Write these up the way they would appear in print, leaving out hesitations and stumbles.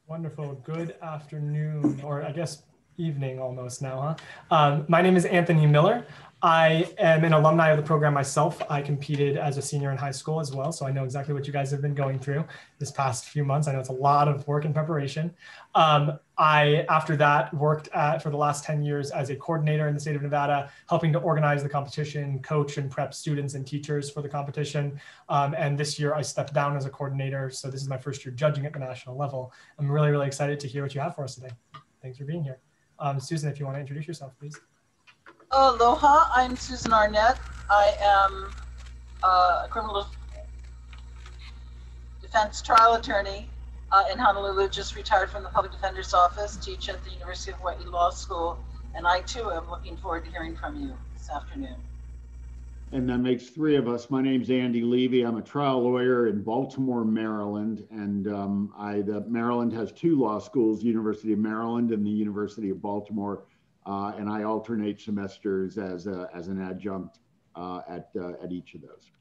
Wonderful. Good afternoon, or I guess evening almost now, huh? My name is Anthony Miller. I am an alumni of the program myself. I competed as a senior in high school as well, so I know exactly what you guys have been going through this past few months. I know it's a lot of work and preparation. After that, worked for the last 10 years as a coordinator in the state of Nevada, helping to organize the competition, coach and prep students and teachers for the competition. And this year I stepped down as a coordinator, so this is my first year judging at the national level. I'm really, really excited to hear what you have for us today. Thanks for being here. Susan, if you want to introduce yourself, please. Aloha, I'm Susan Arnett. I am a criminal defense trial attorney in Honolulu, just retired from the public defender's office, teach at the University of Hawaii Law School, and I too am looking forward to hearing from you this afternoon. And that makes three of us. My name's Andy Levy. I'm a trial lawyer in Baltimore, Maryland, and Maryland has two law schools, University of Maryland and the University of Baltimore. And I alternate semesters as an adjunct at each of those.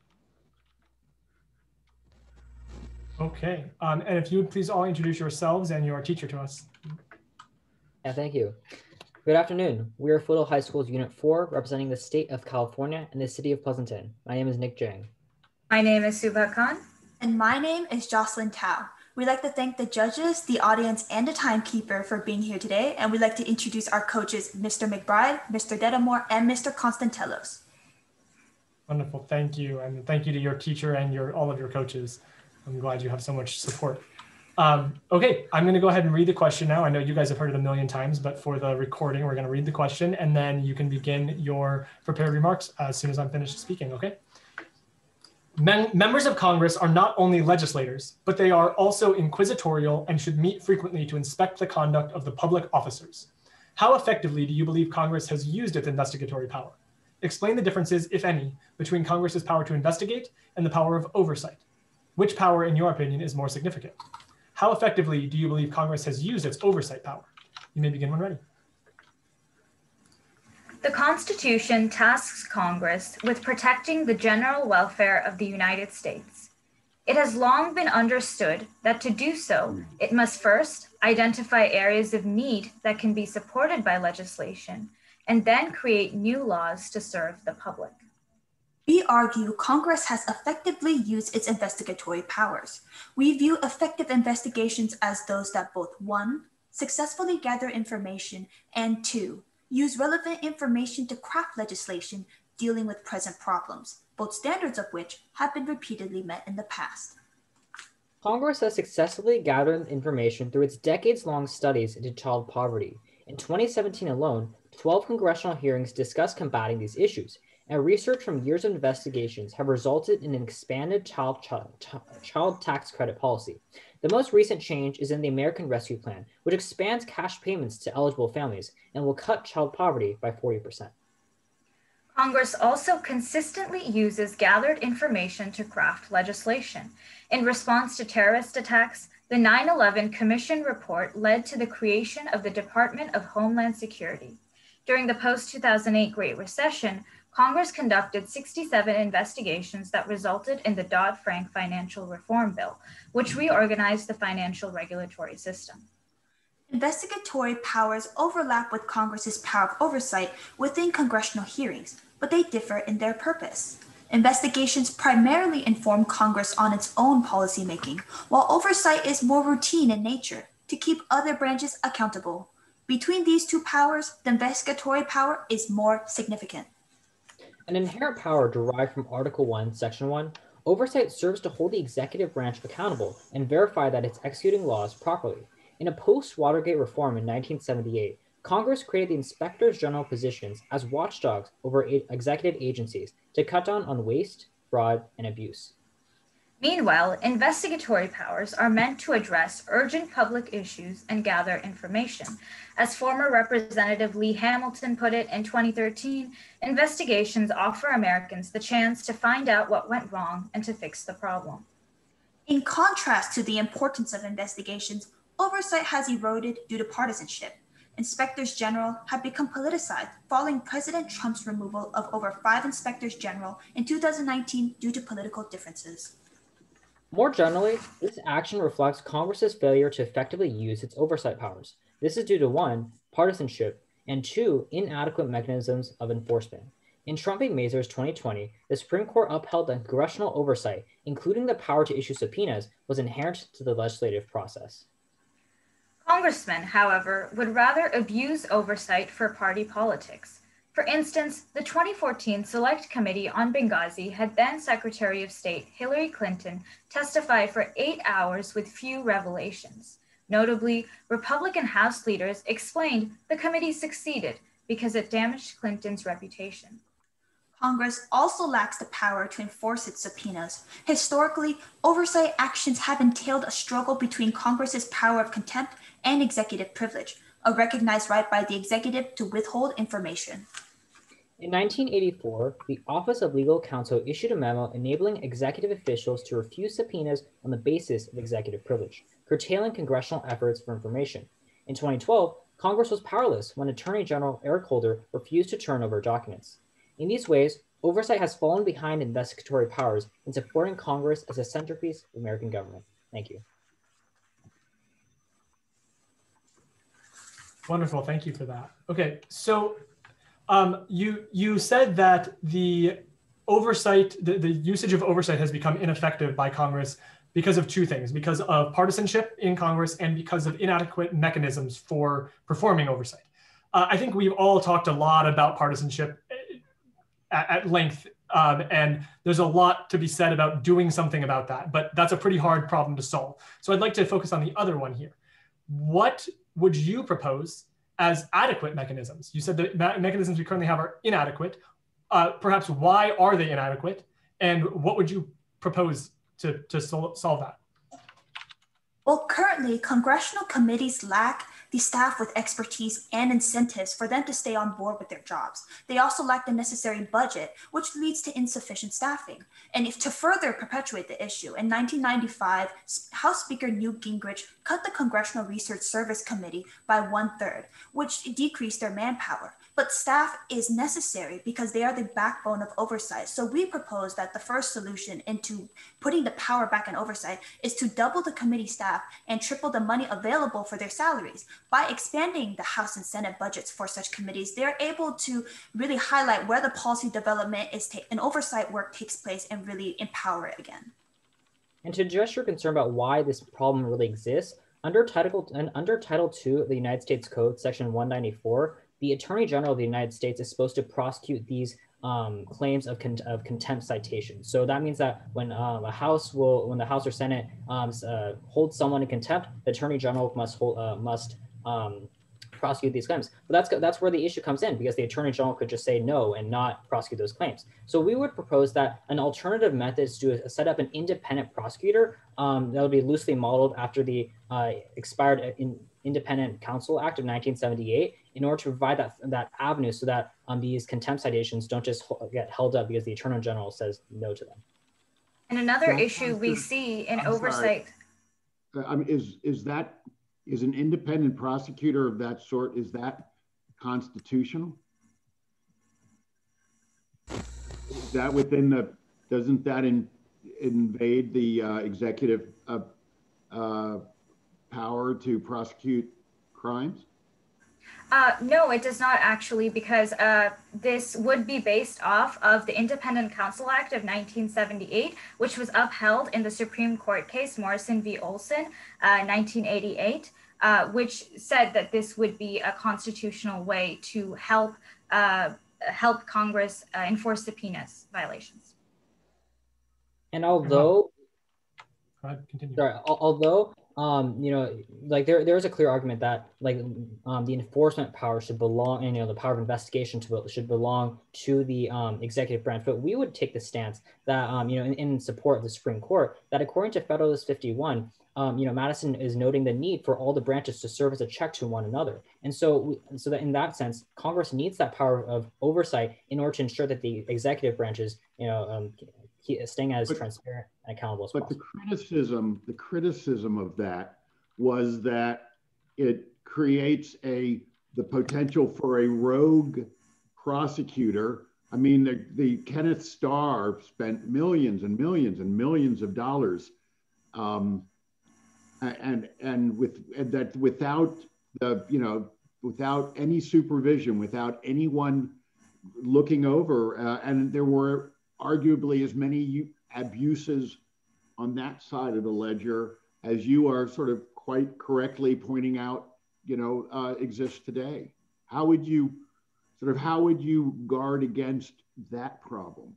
Okay, and if you would please all introduce yourselves and your teacher to us. Yeah, thank you. Good afternoon. We are Foothill High School's Unit 4, representing the state of California and the city of Pleasanton. My name is Nick Jang. My name is Subha Khan. And my name is Jocelyn Tao. We'd like to thank the judges, the audience, and the timekeeper for being here today. And we'd like to introduce our coaches, Mr. McBride, Mr. Dedamore, and Mr. Constantelos. Wonderful, thank you. And thank you to your teacher and all of your coaches. I'm glad you have so much support. Okay, I'm gonna go ahead and read the question now. I know you guys have heard it a million times, but for the recording, we're gonna read the question and then you can begin your prepared remarks as soon as I'm finished speaking, okay? Members of Congress are not only legislators, but they are also inquisitorial and should meet frequently to inspect the conduct of the public officers. How effectively do you believe Congress has used its investigatory power? Explain the differences, if any, between Congress's power to investigate and the power of oversight. Which power, in your opinion, is more significant? How effectively do you believe Congress has used its oversight power? You may begin when ready. The Constitution tasks Congress with protecting the general welfare of the United States. It has long been understood that to do so, it must first identify areas of need that can be supported by legislation, and then create new laws to serve the public. We argue Congress has effectively used its investigatory powers. We view effective investigations as those that both 1, successfully gather information, and 2, use relevant information to craft legislation dealing with present problems, both standards of which have been repeatedly met in the past. Congress has successfully gathered information through its decades-long studies into child poverty. In 2017 alone, 12 congressional hearings discussed combating these issues, and research from years of investigations have resulted in an expanded child tax credit policy. The most recent change is in the American Rescue Plan, which expands cash payments to eligible families and will cut child poverty by 40%. Congress also consistently uses gathered information to craft legislation. In response to terrorist attacks, the 9/11 Commission report led to the creation of the Department of Homeland Security. During the post-2008 Great Recession, Congress conducted 67 investigations that resulted in the Dodd-Frank Financial Reform Bill, which reorganized the financial regulatory system. Investigatory powers overlap with Congress's power of oversight within congressional hearings, but they differ in their purpose. Investigations primarily inform Congress on its own policymaking, while oversight is more routine in nature to keep other branches accountable. Between these two powers, the investigatory power is more significant. An inherent power derived from Article 1, Section 1, oversight serves to hold the executive branch accountable and verify that it's executing laws properly. In a post-Watergate reform in 1978, Congress created the inspectors general positions as watchdogs over executive agencies to cut down on waste, fraud, and abuse. Meanwhile, investigatory powers are meant to address urgent public issues and gather information. As former Representative Lee Hamilton put it in 2013, investigations offer Americans the chance to find out what went wrong and to fix the problem. In contrast to the importance of investigations, oversight has eroded due to partisanship. Inspectors General have become politicized following President Trump's removal of over 5 inspectors general in 2019 due to political differences. More generally, this action reflects Congress's failure to effectively use its oversight powers. This is due to one, partisanship, and two, inadequate mechanisms of enforcement. In Trump v. Mazars 2020, the Supreme Court upheld that congressional oversight, including the power to issue subpoenas, was inherent to the legislative process. Congressmen, however, would rather abuse oversight for party politics. For instance, the 2014 Select Committee on Benghazi had then Secretary of State Hillary Clinton testify for 8 hours with few revelations. Notably, Republican House leaders explained the committee succeeded because it damaged Clinton's reputation. Congress also lacks the power to enforce its subpoenas. Historically, oversight actions have entailed a struggle between Congress's power of contempt and executive privilege, a recognized right by the executive to withhold information. In 1984, the Office of Legal Counsel issued a memo enabling executive officials to refuse subpoenas on the basis of executive privilege, curtailing congressional efforts for information. In 2012, Congress was powerless when Attorney General Eric Holder refused to turn over documents. In these ways, oversight has fallen behind investigatory powers in supporting Congress as a centerpiece of American government. Thank you. Wonderful, thank you for that. Okay, so you said that the oversight, the usage of oversight has become ineffective by Congress because of two things, because of partisanship in Congress and because of inadequate mechanisms for performing oversight. I think we've all talked a lot about partisanship at length, and there's a lot to be said about doing something about that, but that's a pretty hard problem to solve. So I'd like to focus on the other one here. What would you propose as adequate mechanisms? You said the mechanisms we currently have are inadequate. Perhaps why are they inadequate? And what would you propose to solve that? Well, currently, congressional committees lack the staff with expertise and incentives for them to stay on board with their jobs. They also lack the necessary budget, which leads to insufficient staffing. And if to further perpetuate the issue, in 1995, House Speaker Newt Gingrich cut the Congressional Research Service Committee by 1/3, which decreased their manpower. But staff is necessary because they are the backbone of oversight. So we propose that the first solution into putting the power back in oversight is to double the committee staff and triple the money available for their salaries. By expanding the House and Senate budgets for such committees, they're able to really highlight where the policy development and oversight work takes place and really empower it again. And to address your concern about why this problem really exists, under Title II of the United States Code, Section 194, the Attorney General of the United States is supposed to prosecute these claims of contempt citation. So that means that when the House or Senate holds someone in contempt, the Attorney General must prosecute these claims. But that's where the issue comes in, because the Attorney General could just say no and not prosecute those claims. So we would propose that an alternative method is to set up an independent prosecutor that would be loosely modeled after the expired Independent Counsel Act of 1978, in order to provide that avenue so that these contempt citations don't just get held up because the Attorney General says no to them. And another issue we see in oversight. Is an independent prosecutor of that sort, is that constitutional? Is that within doesn't that invade the executive power to prosecute crimes? No, it does not actually, because this would be based off of the Independent Counsel Act of 1978, which was upheld in the Supreme Court case Morrison v. Olson, 1988, which said that this would be a constitutional way to help Congress enforce subpoenas violations. And although, continue. Although there's a clear argument that the enforcement power should belong, and the power of investigation should belong to the executive branch. But we would take the stance that in support of the Supreme Court, that according to Federalist 51, Madison is noting the need for all the branches to serve as a check to one another. And so that in that sense, Congress needs that power of oversight in order to ensure that the executive branches, staying as transparent and accountable as possible. But the criticism of that was that it creates the potential for a rogue prosecutor. I mean, the Kenneth Starr spent millions and millions and millions of dollars without without any supervision, without anyone looking over, and there were arguably as many abuses on that side of the ledger as you are sort of quite correctly pointing out, exist today. How would you guard against that problem?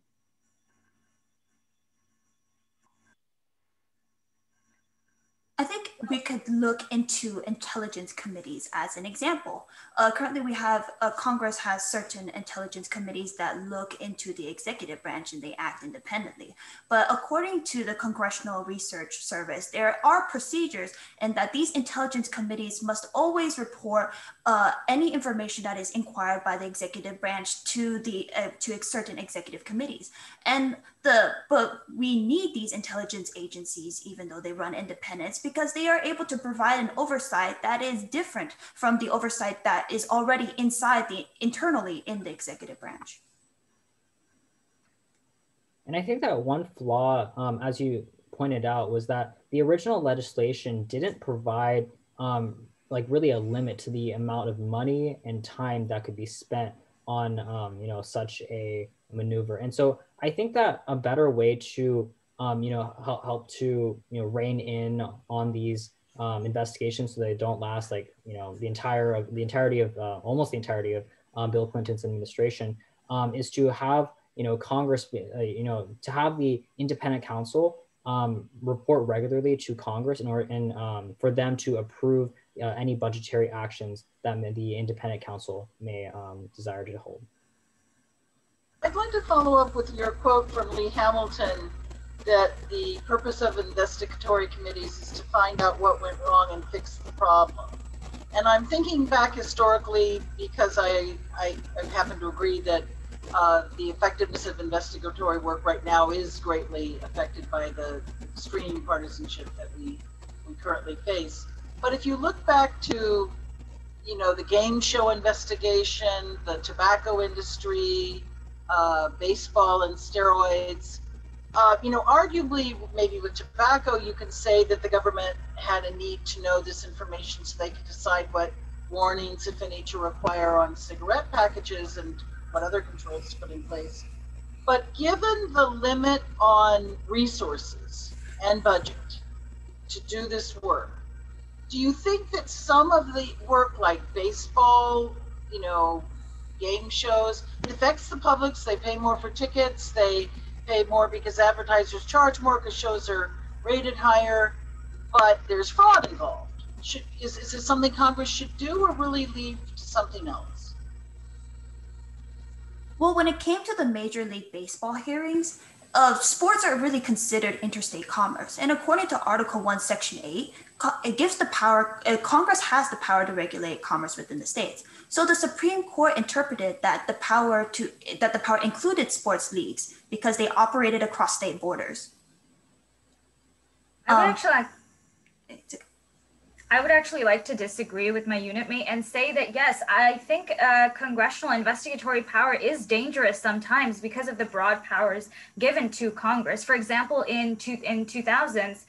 I think we could look into intelligence committees as an example. Currently, we have Congress has certain intelligence committees that look into the executive branch and they act independently. But according to the Congressional Research Service, there are procedures and that these intelligence committees must always report any information that is inquired by the executive branch to certain executive committees. But we need these intelligence agencies, even though they run independence, because they are able to provide an oversight that is different from the oversight that is already internally in the executive branch. And I think that one flaw, as you pointed out, was that the original legislation didn't provide really a limit to the amount of money and time that could be spent on such a maneuver. And so I think that a better way to help to rein in on these investigations so they don't last almost the entirety of Bill Clinton's administration is to have Congress to have the independent counsel report regularly to Congress in order and for them to approve any budgetary actions that the independent counsel may desire to hold. I'd like to follow up with your quote from Lee Hamilton that the purpose of investigatory committees is to find out what went wrong and fix the problem. And I'm thinking back historically because I happen to agree that the effectiveness of investigatory work right now is greatly affected by the extreme partisanship that we currently face. But if you look back to, the game show investigation, the tobacco industry, baseball and steroids, arguably maybe with tobacco, you can say that the government had a need to know this information so they could decide what warnings, if any, to require on cigarette packages and what other controls to put in place. But given the limit on resources and budget to do this work, do you think that some of the work like baseball, game shows, it affects the public, so they pay more for tickets, they pay more because advertisers charge more because shows are rated higher, but there's fraud involved? Is it something Congress should do or really leave to something else? Well, when it came to the Major League Baseball hearings, sports are really considered interstate commerce. And according to Article 1, Section 8, it gives the power, Congress has the power to regulate commerce within the states. So the Supreme Court interpreted that the power included sports leagues because they operated across state borders. I would actually like to disagree with my unit mate and say that, yes, I think congressional investigatory power is dangerous sometimes because of the broad powers given to Congress. For example, in 2000s,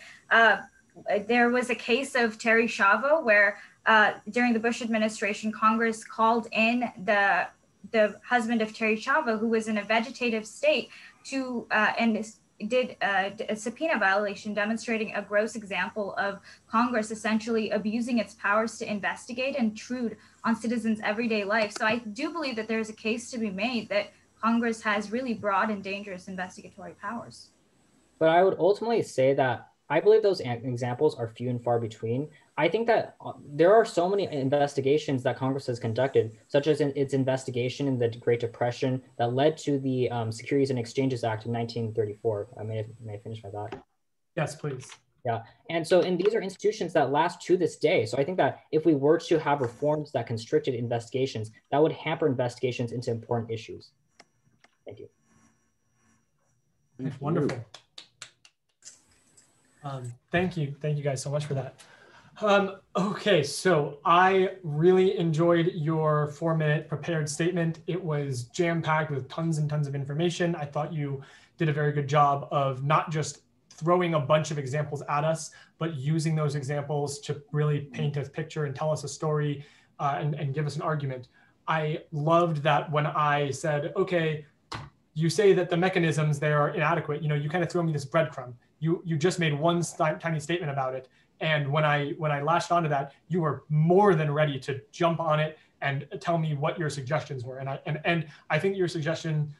there was a case of Terry Schiavo where during the Bush administration, Congress called in the husband of Terry Schiavo, who was in a vegetative state, to and did a subpoena violation demonstrating a gross example of Congress essentially abusing its powers to investigate and intrude on citizens' everyday life. So I do believe that there's a case to be made that Congress has really broad and dangerous investigatory powers. But I would ultimately say that I believe those examples are few and far between. I think that there are so many investigations that Congress has conducted, such as its investigation in the Great Depression that led to the Securities and Exchanges Act in 1934. May I finish my thought? Yes, please. Yeah, and these are institutions that last to this day. So I think that if we were to have reforms that constricted investigations, that would hamper investigations into important issues. Thank you. That's wonderful. Thank you guys so much for that. Okay, so I really enjoyed your 4-minute prepared statement. It was jam-packed with tons and tons of information. I thought you did a very good job of not just throwing a bunch of examples at us, but using those examples to really paint a picture and tell us a story and give us an argument. I loved that when I said, okay, you say that the mechanisms there are inadequate. You kind of throw me this breadcrumb. You just made one tiny statement about it. And when I latched onto that, you were more than ready to jump on it and tell me what your suggestions were. And I think your suggestions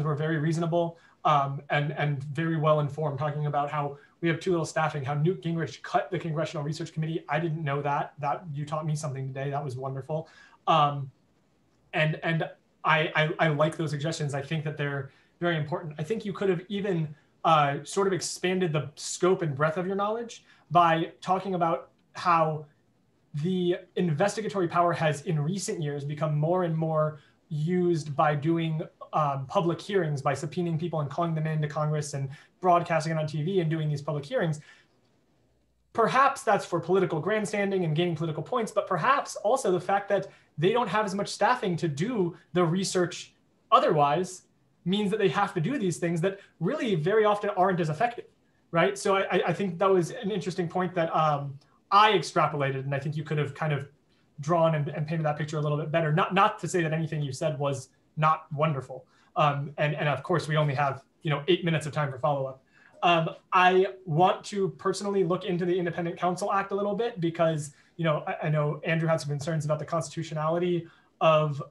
were very reasonable and very well informed, talking about how we have too little staffing, how Newt Gingrich cut the Congressional Research Committee. I didn't know that you taught me something today. That was wonderful. And I like those suggestions. I think that they're very important. I think you could have even sort of expanded the scope and breadth of your knowledge by talking about how the investigatory power has in recent years become more and more used by doing public hearings, by subpoenaing people and calling them into Congress and broadcasting it on TV and doing these public hearings. Perhaps that's for political grandstanding and gaining political points, but perhaps also the fact that they don't have as much staffing to do the research otherwise means that they have to do these things that really very often aren't as effective, right? So I think that was an interesting point that I extrapolated, and I think you could have kind of drawn and painted that picture a little bit better. Not to say that anything you said was not wonderful. And of course, we only have 8 minutes of time for follow-up. I want to personally look into the Independent Counsel Act a little bit because I know Andrew had some concerns about the constitutionality of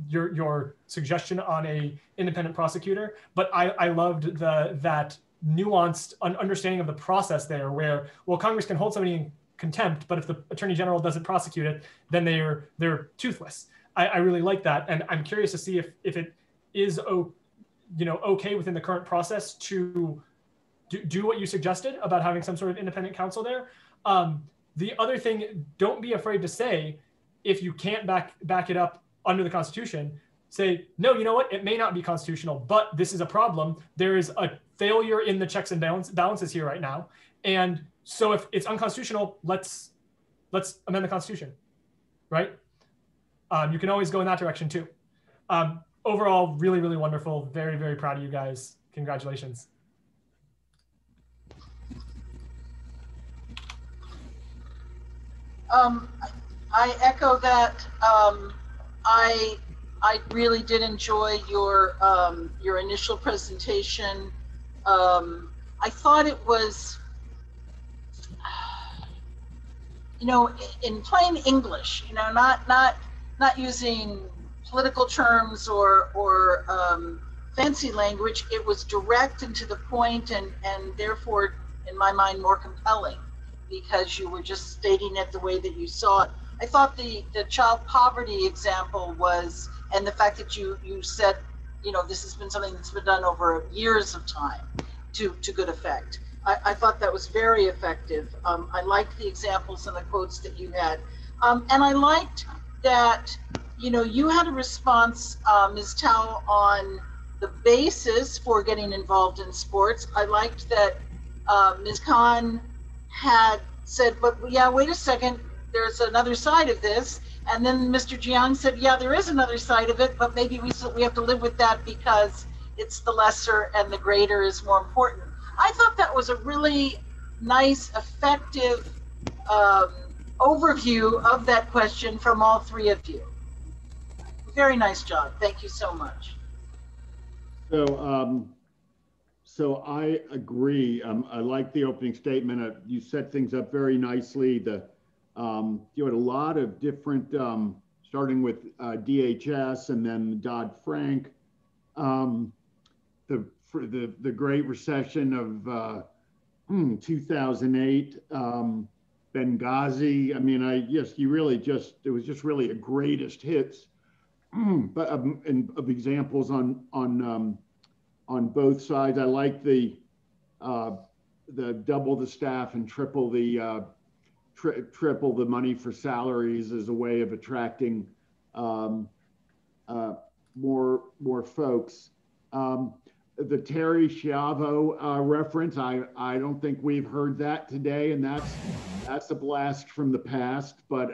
your suggestion on a independent prosecutor, but I loved that nuanced understanding of the process there, where Congress can hold somebody in contempt, but if the Attorney General doesn't prosecute it, then they're toothless. I really like that, and I'm curious to see if it is okay within the current process to do what you suggested about having some sort of independent counsel there. The other thing, don't be afraid to say, if you can't back it up under the Constitution, say, no, you know what, it may not be constitutional, but this is a problem. There is a failure in the checks and balances here right now. And so if it's unconstitutional, let's amend the Constitution, right? You can always go in that direction too. Overall, really, really wonderful. Very, very proud of you guys. Congratulations. I echo that. I really did enjoy your initial presentation. I thought it was, in plain English, not using political terms or fancy language. It was direct and to the point, and therefore, in my mind, more compelling, because you were just stating it the way that you saw it. I thought the child poverty example was, and the fact that you said, this has been something that's been done over years of time to good effect. I thought that was very effective. I liked the examples and the quotes that you had. And I liked that, you had a response, Ms. Tao, on the basis for getting involved in sports. I liked that Ms. Khan had said, but yeah, wait a second, there's another side of this. And then Mr. Jiang said, yeah, there is another side of it, but maybe we have to live with that because it's the lesser and the greater is more important. I thought that was a really nice, effective overview of that question from all three of you. Very nice job. Thank you so much. So I agree. I like the opening statement. You set things up very nicely. You had a lot of different, starting with DHS and then Dodd-Frank, the Great Recession of 2008, Benghazi. I mean, it was just really a greatest hits, but of examples on both sides. I like the double the staff and triple the money for salaries as a way of attracting more folks. The Terry Schiavo reference, I don't think we've heard that today, and that's a blast from the past. But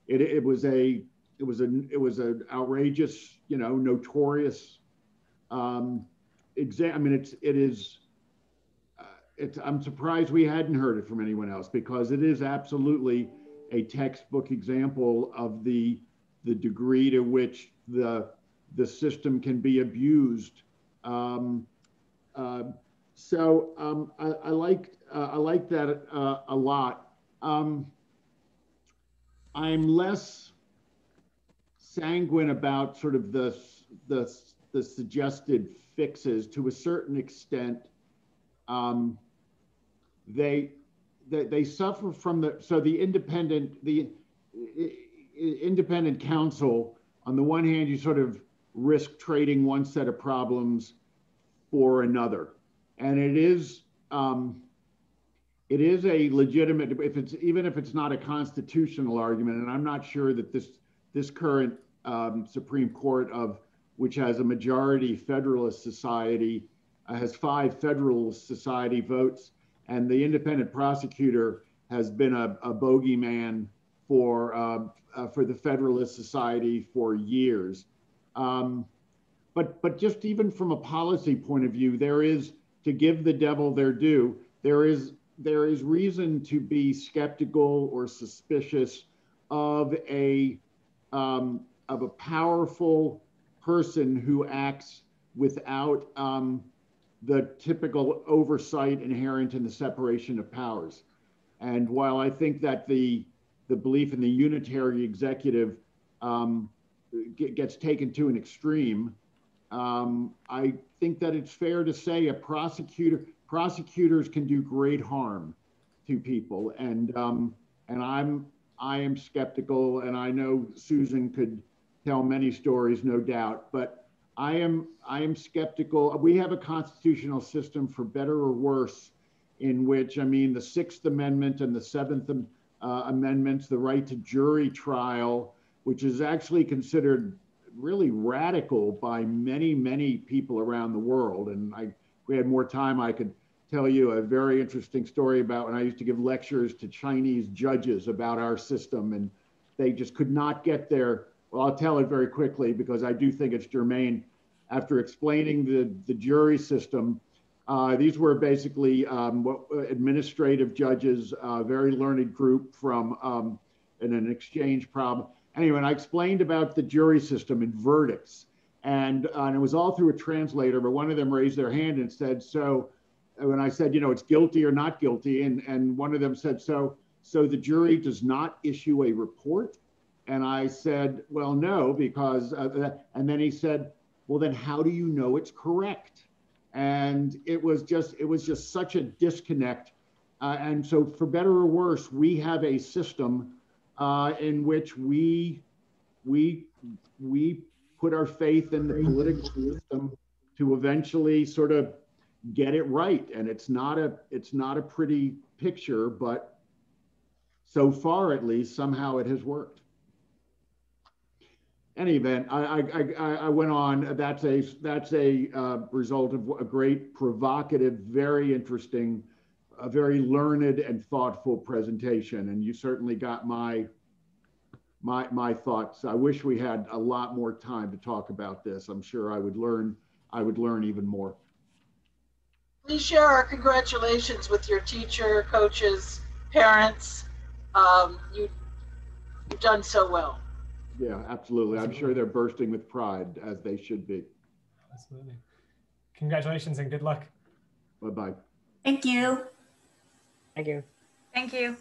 it was an outrageous, notorious exam. I mean, it is I'm surprised we hadn't heard it from anyone else, because it is absolutely a textbook example of the degree to which the system can be abused. I like that a lot. I'm less sanguine about sort of the suggested fixes. To a certain extent. They suffer from the independent counsel. On the one hand, you sort of risk trading one set of problems for another, and it is a legitimate, even if it's not a constitutional argument. And I'm not sure that this current Supreme Court, which has a majority Federalist Society, has 5 Federalist Society votes, and the independent prosecutor has been a bogeyman for the Federalist Society for years. But just even from a policy point of view, there is, to give the devil their due, there is reason to be skeptical or suspicious of a powerful person who acts without the typical oversight inherent in the separation of powers. And while I think that the belief in the unitary executive gets taken to an extreme, I think that it's fair to say prosecutors can do great harm to people. And I am skeptical, and I know Susan could tell many stories, no doubt, but I am skeptical. We have a constitutional system, for better or worse, in which, I mean, the 6th Amendment and the 7th Amendments, the right to jury trial, which is actually considered really radical by many, many people around the world. And if we had more time, I could tell you a very interesting story about when I used to give lectures to Chinese judges about our system, and they just could not get there. Well, I'll tell it very quickly because I do think it's germane. After explaining the jury system, these were basically administrative judges, a very learned group from in an exchange problem. Anyway, and I explained about the jury system and verdicts, and it was all through a translator, but one of them raised their hand and said, so when I said, it's guilty or not guilty, and one of them said, so the jury does not issue a report? And I said, well, no, because, and then he said, well, then how do you know it's correct? And it was just such a disconnect. And so for better or worse, we have a system in which we put our faith in the political system to eventually sort of get it right. And it's not a pretty picture, but so far, at least, somehow it has worked. Any event, I went on. That's a result of a great, provocative, very interesting, a very learned and thoughtful presentation. And you certainly got my thoughts. I wish we had a lot more time to talk about this. I'm sure I would learn even more. Please share our congratulations with your teacher, coaches, parents. You've done so well. Yeah, absolutely. I'm sure they're bursting with pride, as they should be. Absolutely. Congratulations and good luck. Bye-bye. Thank you. Thank you. Thank you.